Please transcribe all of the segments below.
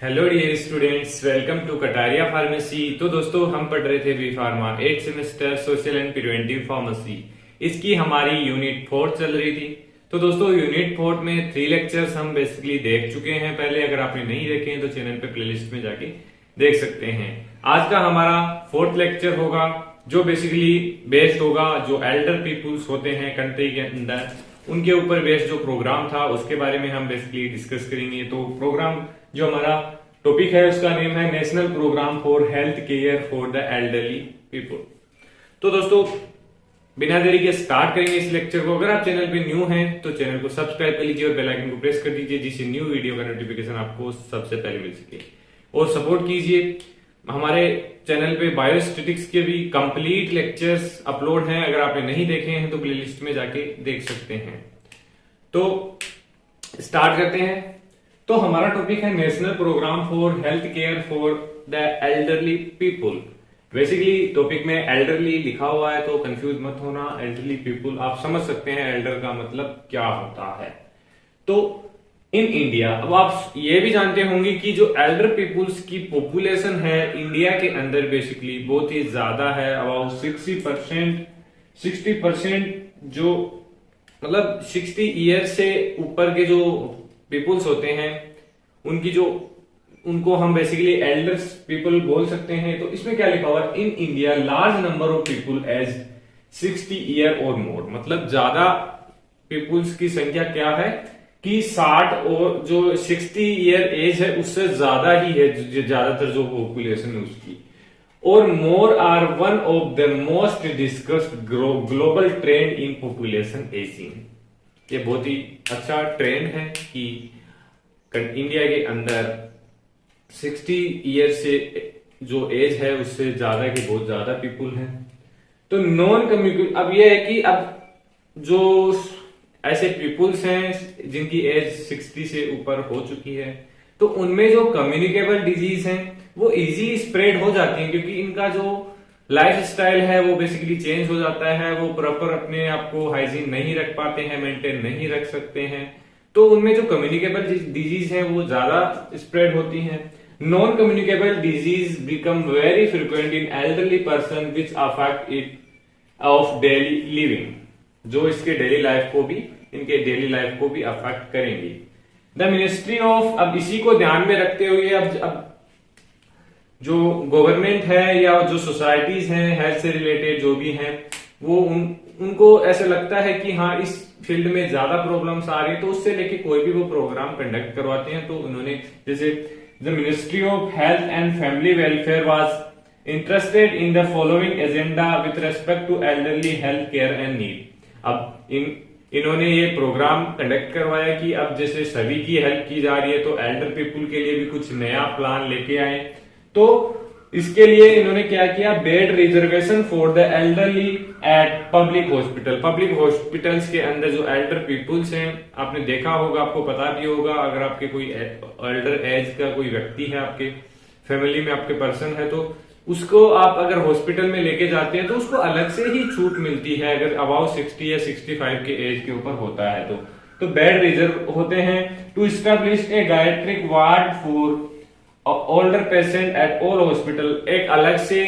Hello dear students, welcome to Kataria pharmacy. तो दोस्तों, हम पढ़ रहे थे B pharma 8th semester social and preventive pharmacy. इसकी हमारी यूनिट 4 चल रही थी। तो दोस्तों, यूनिट 4 में 3 लेक्चर्स हम बेसिकली देख चुके हैं पहले। अगर आपने नहीं देखे हैं तो चैनल पे प्लेलिस्ट में जाके देख सकते हैं। आज का हमारा 4th लेक्चर होगा जो बेसिकली बेस्ड होगा जो एल्डर पीपुल्स होते हैं कंट्री के अंदर, उनके ऊपर बेस्ड जो प्रोग्राम था उसके बारे में हम बेसिकली डिस्कस करेंगे। तो प्रोग्राम जो हमारा टॉपिक है उसका नेम है national programme for health care for the elderly people. तो दोस्तों, बिना देरी के स्टार्ट करेंगे इस लेक्चर को। अगर आप चैनल पे न्यू हैं तो चैनल को सब्सक्राइब कर लीजिए और बेल आइकन को प्रेस कर दीजिए, जिससे न्यू वीडियो का नोटिफिकेशन आपको सबसे पहले मिल सके। और सपोर्ट कीजिए, हमारे चैनल पे बायोस्टेटिक्स के भी कंप्लीट लेक्चर्स अपलोड हैं। अगर आपने नहीं देखे हैं तो प्लेलिस्ट में जाके देख सकते हैं। तो स्टार्ट करते हैं। तो हमारा टॉपिक है national programme for health care for the elderly people. Basically topic में एल्डरली लिखा हुआ है तो कंफ्यूज मत होना। एल्डरली पीपुल आप समझ सकते हैं एल्डर का मतलब क्या होता है। तो इन इंडिया, अब आप ये भी जानते होंगे कि जो एल्डर पीपुल्स की पॉपुलेशन है इंडिया के अंदर बेसिकली बहुत ही ज्यादा है। अबाउट 60% जो मतलब 60 ईयर से ऊपर के जो पीपुल्स होते हैं उनको हम बेसिकली एल्डर्स पीपल बोल सकते हैं। तो इसमें क्या लिखा हुआ है, in India large number of people age 60 year और मोर। मतलब ज्यादा पीपुल्स की संख्या क्या है कि 60 और जो 60 ईयर एज है उससे ज्यादा ही है ज्यादातर जो पॉपुलेशन है उसकी। और more are one of the most discussed global trend in population ageing. ये बहुत ही अच्छा ट्रेंड है कि इंडिया के अंदर 60 ईयर से जो एज है उससे ज्यादा के बहुत ज्यादा पीपुल हैं। तो नॉन कम्युनिकेबल, अब यह है कि अब जो ऐसे पीपुल्स हैं जिनकी एज 60 से ऊपर हो चुकी है तो उनमें जो कम्युनिकेबल डिजीज हैं वो इजी स्प्रेड हो जाती हैं, क्योंकि इनका जो लाइफ स्टाइल है वो बेसिकली चेंज हो जाता है। वो प्रॉपर अपने आप को हाइजीन नहीं रख पाते हैं, मेंटेन नहीं रख सकते हैं। तो उनमें जो कम्युनिकेबल डिजीज है वो ज्यादा स्प्रेड होती हैं। Non communicable disease become very frequent in elderly person which affect it of daily living, जो इसके डेली लाइफ को भी इनके डेली लाइफ को भी अफेक्ट करेंगी। द मिनिस्ट्री ऑफ, अब इसी को ध्यान में रखते हुए अब जो गवर्नमेंट है या जो सोसाइटीज हैं हेल्थ से रिलेटेड जो भी हैं वो उनको ऐसा लगता है कि हाँ इस फील्ड में ज्यादा प्रॉब्लम्स आ रही है तो उससे लेके कोई भी वो प्रोग्राम कंडक्ट करवाते हैं। तो उन्होंने जैसे the ministry of health and family welfare was interested in the following agenda with respect to elderly health care and need. अब इन्होंने ये प्रोग्राम कंडक्ट करवाया कि अब जैसे सभी की हेल्प की जा रही है तो एल्डर पीपुल के लिए भी कुछ नया प्लान लेके आए। तो इसके लिए इन्होंने क्या किया, bed reservation for the elderly eight public hospital. Public hospitals के अंदर जो एल्डर पीपुल्स हैं, आपने देखा होगा, आपको पता भी होगा, अगर आपके कोई एल्डर एज का कोई व्यक्ति है आपके फैमिली में, आपके पर्सन है, तो उसको आप अगर हॉस्पिटल में लेके जाते हैं तो उसको अलग से ही छूट मिलती है अगर अबाउट 60 या 65 के एज के ऊपर होता है। तो बेड रिजर्व होते हैं। To establish a geriatric ward for older patient at all hospital, एक अलग से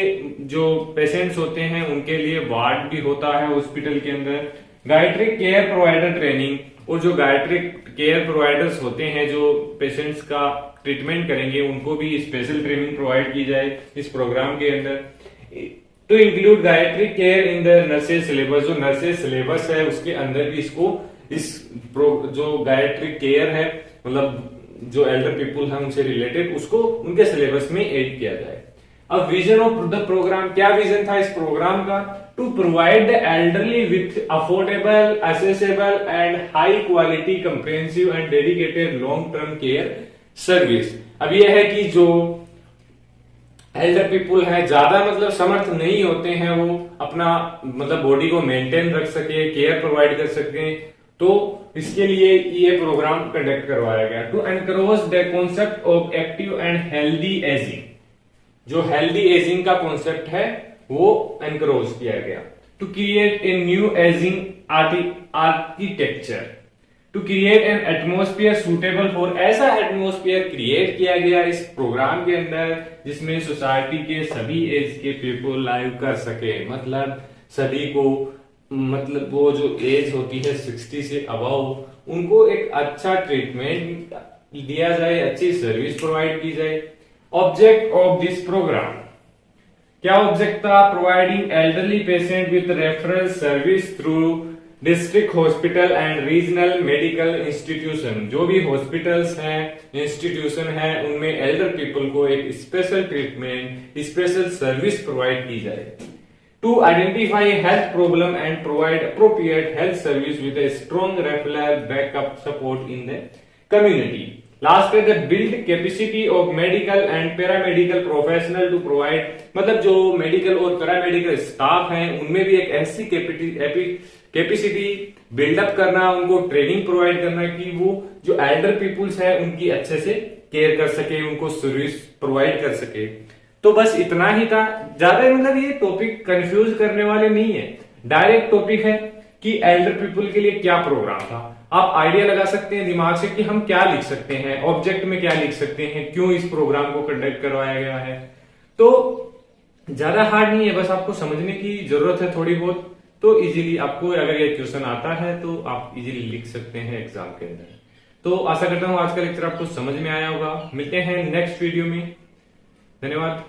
जो पेशेंट्स होते हैं उनके लिए वार्ड भी होता है हॉस्पिटल के अंदर। गायट्रिक केयर प्रोवाइडर ट्रेनिंग, और जो गायट्रिक केयर प्रोवाइडर्स होते हैं जो पेशेंट्स का ट्रीटमेंट करेंगे उनको भी स्पेशल ट्रेनिंग प्रोवाइड की जाए इस प्रोग्राम के अंदर। To include geriatric care in the nurses syllabus, जो नर्सेज सिलेबस है उसके अंदर भी इसको जो गायट्रिक केयर है मतलब जो एल्डर पीपुल हैं उनसे रिलेटेड उसको उनके सिलेबस में ऐड किया जाए। अब विजन ऑफ द प्रोग्राम, क्या विजन था इस प्रोग्राम का, to provide the elderly with affordable, accessible and high quality comprehensive and dedicated long term care service. अब यह है कि जो एल्डर पीपुल है ज्यादा मतलब समर्थ नहीं होते हैं, वो अपना मतलब बॉडी को मेंटेन रख सके, केयर प्रोवाइड कर सके, तो इसके लिए ये प्रोग्राम कंडक्ट करवाया गया। To encourage the concept of active and healthy ageing, जो हेल्दी एजिंग का कॉन्सेप्ट है वो एनकरेज किया गया। To create a new ageing architecture, to create an atmosphere suitable for, ऐसा एटमोस्फियर क्रिएट किया गया इस प्रोग्राम के अंदर जिसमें सोसाइटी के सभी एज के पीपल लाइव कर सके। मतलब सभी को, मतलब वो जो एज होती है 60 से अबव, उनको एक अच्छा ट्रीटमेंट दिया जाए, अच्छी सर्विस प्रोवाइड की जाए। ऑब्जेक्ट ऑफ दिस प्रोग्राम, क्या ऑब्जेक्ट था? Providing elderly patient with referral service through district hospital and regional medical institution. जो भी हॉस्पिटल्स हैं, इंस्टीट्यूशन है, उनमें एल्डर पीपल को एक special treatment, special service provide की जाए। To identify health problem and provide appropriate health service with a strong referral backup support in the community. Last है the build capacity of medical and paramedical professional to provide, मतलब जो medical और paramedical staff हैं उनमें भी एक ऐसी capacity buildup करना, उनको ट्रेनिंग प्रोवाइड करना कि वो जो एल्डर पीपुल्स हैं उनकी अच्छे से केयर कर सके, उनको सर्विस प्रोवाइड कर सके। तो बस इतना ही था, ज्यादा मतलब ये टॉपिक कंफ्यूज करने वाले नहीं है, डायरेक्ट टॉपिक है कि एल्डर पीपल के लिए क्या प्रोग्राम था। आप आइडिया लगा सकते हैं दिमाग से कि हम क्या लिख सकते हैं, ऑब्जेक्ट में क्या लिख सकते हैं, क्यों इस प्रोग्राम को कंडक्ट करवाया गया है। तो ज्यादा हार्ड नहीं है, बस आपको समझने की जरूरत है थोड़ी बहुत। तो इजीली आपको अगर ये क्वेश्चन आता है तो आप इजीली लिख सकते हैं एग्जाम के अंदर। तो आशा करता हूं आज का लेक्चर आपको समझ में आया होगा। मिलते हैं नेक्स्ट वीडियो में, धन्यवाद।